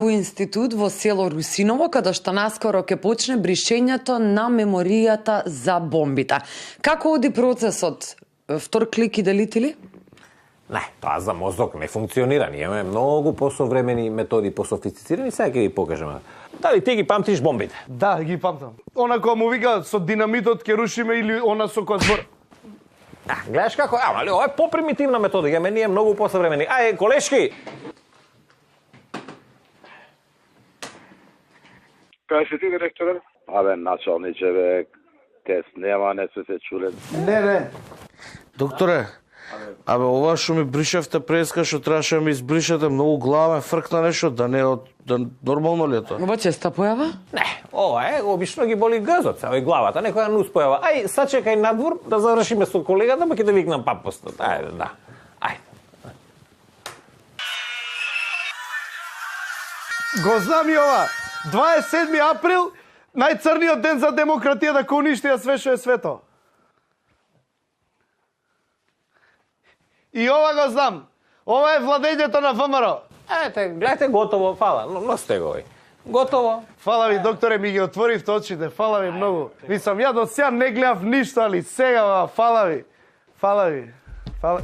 во институт во село Русиново, каде што наскоро ќе почне бришењето на меморијата за бомбите. Како оди процесот? Втор клик и делители? Не, тоа за мозок не функционира. Ние имаме многу посовремени методи, пософистицирани, сега ќе ви покажеме. Дали ти ги памтиш бомбите? Да, ги памтам. Она која му вика со динамитот ќе рушиме или она со која збор. Гледаш како, али ова е попримитивна метода, ја мене е многу посовремени. Ај, колешки! Кај си ти, директоре? Абе, началниче, бе, тест нема, не се чуле. Не. Докторе, абе, ова што ми бришевте преска, што требаше да ми избришете, многу глава фркна нешто, да не да нормално ли е тоа? Ова честа појава? Не, ова е, обично ги боли грзот, и главата, некоја нус појава. Ај, сачекај надвор да завршиме со колегата, па ќе да викнам папостот. Ајде, да. Ајде. Го знам и ова. 27 април, најцрниот ден за демократија да ко уништија све што е свето. И ова го знам. Ова е владењето на ВМРО. Ете, гледате, готово, фала. Носите го. Готово. Фала ви, докторе, ми ги отворивте очите. Фала ви многу. Мислам, ја до сега не гледав ништо, али сега, фала ви. Фала ви. Фала.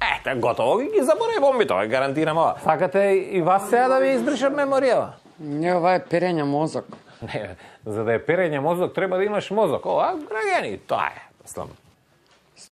Ете, готово ги заборави бомбите, ова гарантирам ова. Сакате и вас сега да ви избришат меморијава? Не, ова е перење мозок. Не, за да е перење мозок треба да имаш мозок. Ова, граѓани, тоа е.